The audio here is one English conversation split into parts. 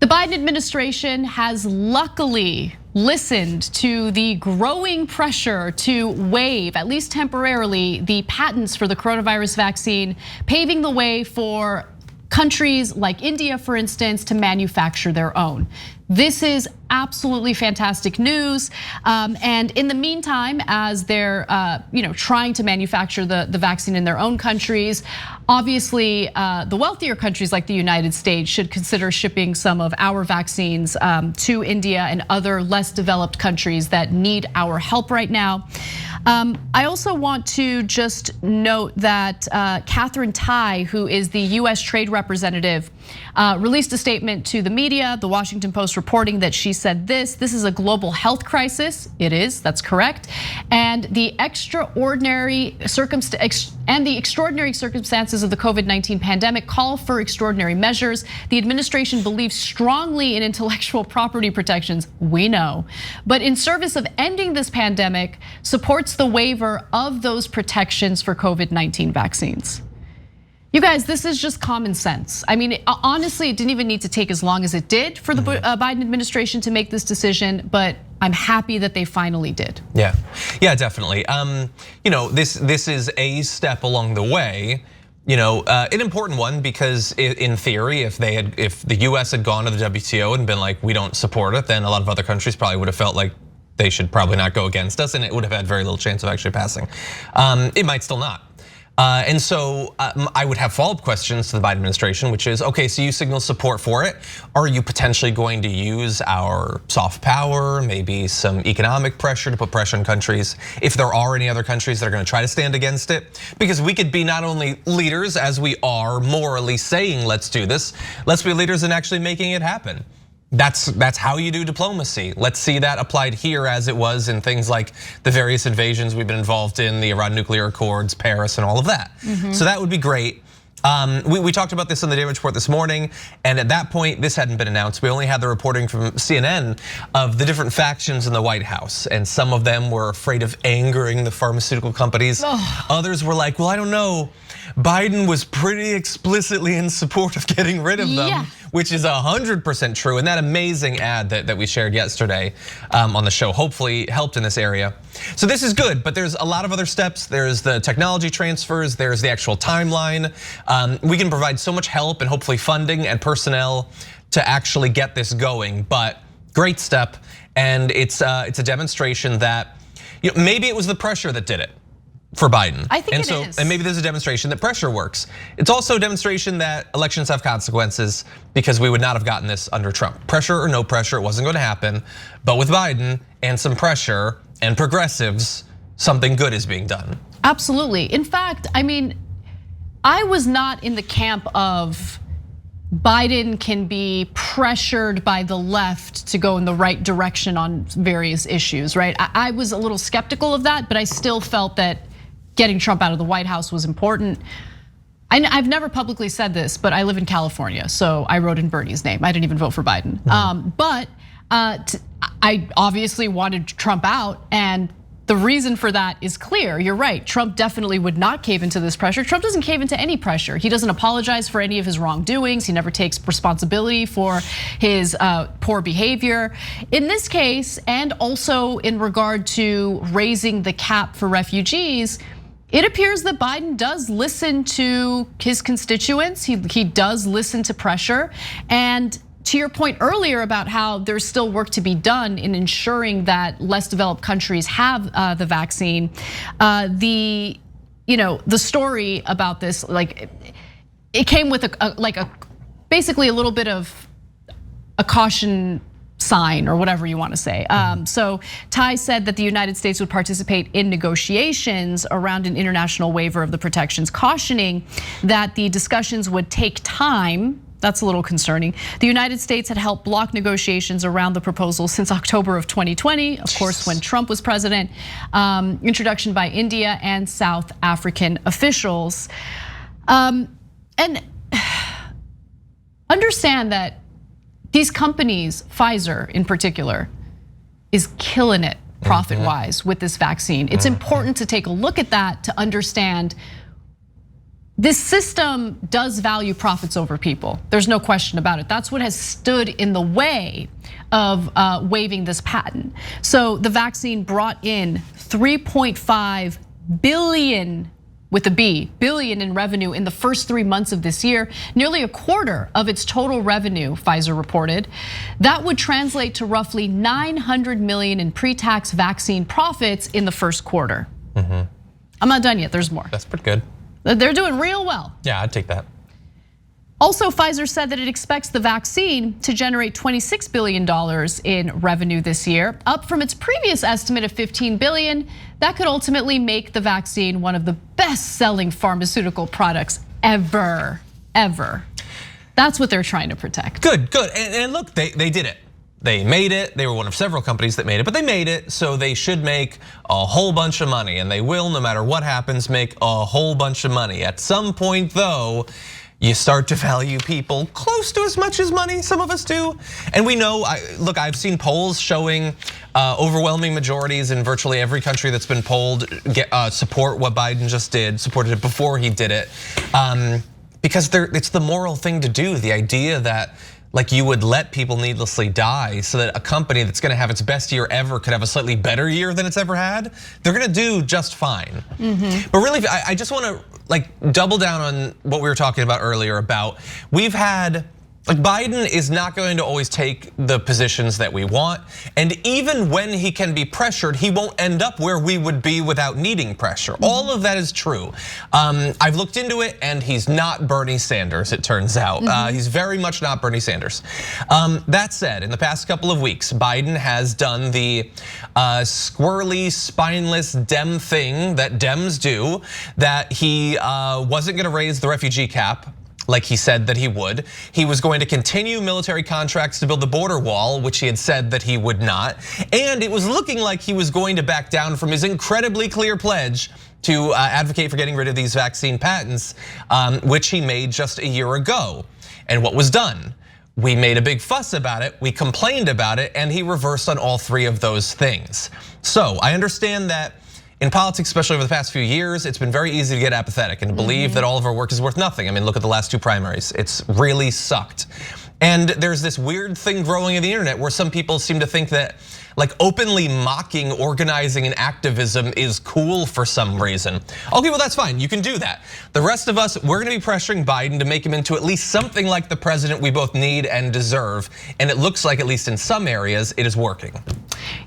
The Biden administration has luckily listened to the growing pressure to waive, at least temporarily, the patents for the coronavirus vaccine, paving the way for countries like India, for instance, to manufacture their own. This is absolutely fantastic news. And in the meantime, as they're trying to manufacture the vaccine in their own countries, obviously the wealthier countries like the United States should consider shipping some of our vaccines to India and other less developed countries that need our help right now. I also want to just note that Katherine Tai, who is the US Trade Representative, released a statement to the media, the Washington Post reporting that she said this is a global health crisis. It is, that's correct. And the extraordinary circumstances of the COVID-19 pandemic call for extraordinary measures. The administration believes strongly in intellectual property protections, we know, but in service of ending this pandemic, supports the waiver of those protections for COVID-19 vaccines. You guys, this is just common sense. I mean, honestly, it didn't even need to take as long as it did for the Biden administration to make this decision, but I'm happy that they finally did. Yeah, definitely. This is a step along the way. An important one because in theory, if the US had gone to the WTO and been like, we don't support it, then a lot of other countries probably would have felt like they should probably not go against us, and it would have had very little chance of actually passing. It might still not. And so I would have follow-up questions to the Biden administration, which is, okay, so you signal support for it. Are you potentially going to use our soft power, maybe some economic pressure to put pressure on countries, if there are any other countries that are gonna try to stand against it? Because we could be not only leaders, as we are morally saying, let's do this, let's be leaders in actually making it happen. That's how you do diplomacy. Let's see that applied here as it was in things like the various invasions we've been involved in, the Iran nuclear accords, Paris, and all of that. So that would be great. We talked about this on the Daily Report this morning, and at that point, this hadn't been announced. We only had the reporting from CNN of the different factions in the White House, and some of them were afraid of angering the pharmaceutical companies. Others were like, well, I don't know. Biden was pretty explicitly in support of getting rid of them, which is 100% true. And that amazing ad that we shared yesterday on the show hopefully helped in this area. So this is good, but there's a lot of other steps. There's the technology transfers, there's the actual timeline. We can provide so much help and hopefully funding and personnel to actually get this going, but great step. And it's a demonstration that maybe it was the pressure that did it for Biden. I think it is. And maybe there's a demonstration that pressure works. It's also a demonstration that elections have consequences because we would not have gotten this under Trump. Pressure or no pressure, it wasn't going to happen. But with Biden and some pressure and progressives, something good is being done. Absolutely. In fact, I mean, I was not in the camp of Biden can be pressured by the left to go in the right direction on various issues, right? I was a little skeptical of that, but I still felt that getting Trump out of the White House was important. I've never publicly said this, but I live in California, so I wrote in Bernie's name. I didn't even vote for Biden. But I obviously wanted Trump out, and the reason for that is clear. You're right, Trump definitely would not cave into this pressure. Trump doesn't cave into any pressure. He doesn't apologize for any of his wrongdoings. He never takes responsibility for his poor behavior. In this case, and also in regard to raising the cap for refugees, it appears that Biden does listen to his constituents. He does listen to pressure. And to your point earlier about how there's still work to be done in ensuring that less developed countries have the vaccine, the story about this, like it came with basically a little bit of a caution sign or whatever you want to say. So Tai said that the United States would participate in negotiations around an international waiver of the protections, cautioning that the discussions would take time. That's a little concerning. The United States had helped block negotiations around the proposal since October of 2020, of course, when Trump was president. Introduction by India and South African officials. And understand that these companies, Pfizer in particular, is killing it profit-wise with this vaccine. It's important to take a look at that to understand this system does value profits over people. There's no question about it. That's what has stood in the way of waiving this patent. So the vaccine brought in 3.5 billion with a B, billion in revenue in the first 3 months of this year, nearly a quarter of its total revenue, Pfizer reported. That would translate to roughly 900 million in pre-tax vaccine profits in the first quarter. I'm not done yet, there's more. That's pretty good. They're doing real well. Yeah, I'd take that. Also, Pfizer said that it expects the vaccine to generate $26 billion in revenue this year, up from its previous estimate of $15 billion. That could ultimately make the vaccine one of the best-selling pharmaceutical products ever. That's what they're trying to protect. Good. And look, they did it. They made it. They were one of several companies that made it, but they made it, so they should make a whole bunch of money, and they will, no matter what happens, make a whole bunch of money. At some point, though, you start to value people close to as much as money, some of us do. And we know, look, I've seen polls showing overwhelming majorities in virtually every country that's been polled support what Biden just did, supported it before he did it. Because it's the moral thing to do, the idea that like you would let people needlessly die so that a company that's gonna have its best year ever could have a slightly better year than it's ever had, they're gonna do just fine. But really, I just wanna double down on what we were talking about earlier about we've had, Biden is not going to always take the positions that we want. And even when he can be pressured, he won't end up where we would be without needing pressure. All of that is true. I've looked into it and he's not Bernie Sanders, it turns out. He's very much not Bernie Sanders. That said, in the past couple of weeks, Biden has done the squirrely, spineless Dem thing that Dems do, that he wasn't gonna raise the refugee cap like he said that he would. He was going to continue military contracts to build the border wall, which he had said that he would not. And it was looking like he was going to back down from his incredibly clear pledge to advocate for getting rid of these vaccine patents, which he made just a year ago. And what was done? We made a big fuss about it, we complained about it, and he reversed on all three of those things. So I understand that in politics, especially over the past few years, it's been very easy to get apathetic and believe that all of our work is worth nothing. I mean, look at the last two primaries. It's really sucked. And there's this weird thing growing in the internet where some people seem to think that openly mocking organizing and activism is cool for some reason. Okay, well that's fine, you can do that. The rest of us, we're gonna be pressuring Biden to make him into at least something like the president we both need and deserve. And it looks like, at least in some areas, it is working.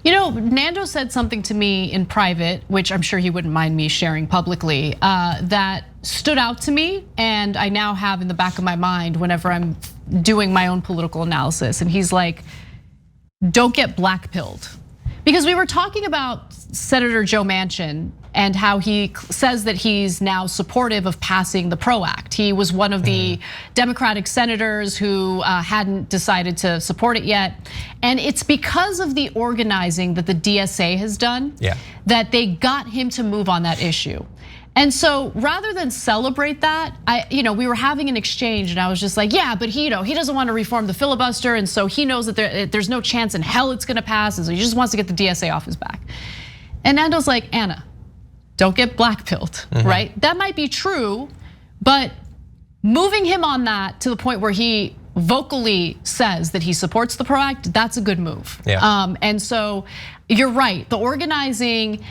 You know, Nando said something to me in private, which I'm sure he wouldn't mind me sharing publicly, that stood out to me, and I now have in the back of my mind whenever I'm doing my own political analysis. And he's like, don't get black-pilled. Because we were talking about Senator Joe Manchin and how he says that he's now supportive of passing the PRO Act. He was one of the Democratic senators who hadn't decided to support it yet. And it's because of the organizing that the DSA has done that they got him to move on that issue. And so rather than celebrate that, we were having an exchange and I was just like, yeah, but he doesn't want to reform the filibuster, and so he knows that there's no chance in hell it's gonna pass, and so he just wants to get the DSA off his back. And Nando's like, Anna, don't get black-pilled, right? That might be true, but moving him on that to the point where he vocally says that he supports the PRO Act, that's a good move. And so you're right, the organizing,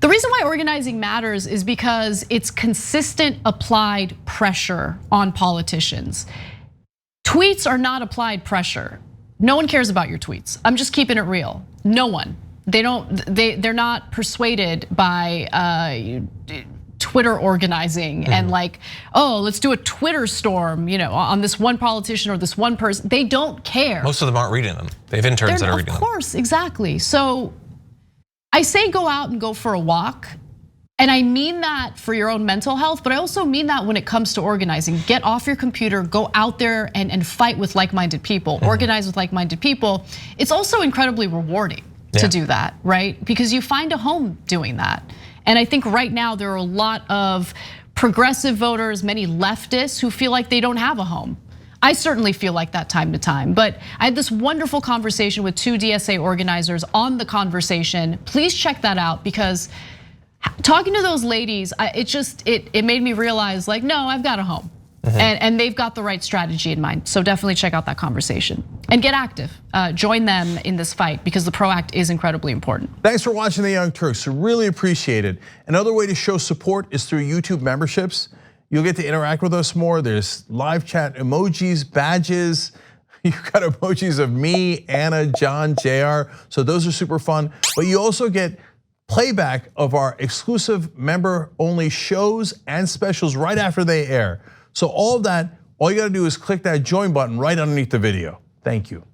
the reason why organizing matters is because it's consistent applied pressure on politicians. Tweets are not applied pressure. No one cares about your tweets. I'm just keeping it real. No one. They're not persuaded by Twitter organizing and oh, let's do a Twitter storm, on this one politician or this one person. They don't care. Most of them aren't reading them. They have interns that are reading them. Of course, exactly. So I say go out and go for a walk. And I mean that for your own mental health, but I also mean that when it comes to organizing. Get off your computer, go out there and fight with like-minded people, organize with like-minded people. It's also incredibly rewarding to do that, right? Because you find a home doing that. And I think right now there are a lot of progressive voters, many leftists who feel like they don't have a home. I certainly feel like that time to time, but I had this wonderful conversation with two DSA organizers on The Conversation. Please check that out, because talking to those ladies, it made me realize, like, no, I've got a home. And they've got the right strategy in mind. So definitely check out that conversation and get active. Join them in this fight because the PRO Act is incredibly important. Thanks for watching The Young Turks. Really appreciate it. Another way to show support is through YouTube memberships. You'll get to interact with us more. There's live chat emojis, badges. You've got emojis of me, Anna, John, JR. So those are super fun. But you also get playback of our exclusive member-only shows and specials right after they air. So all of that, all you gotta do is click that join button right underneath the video. Thank you.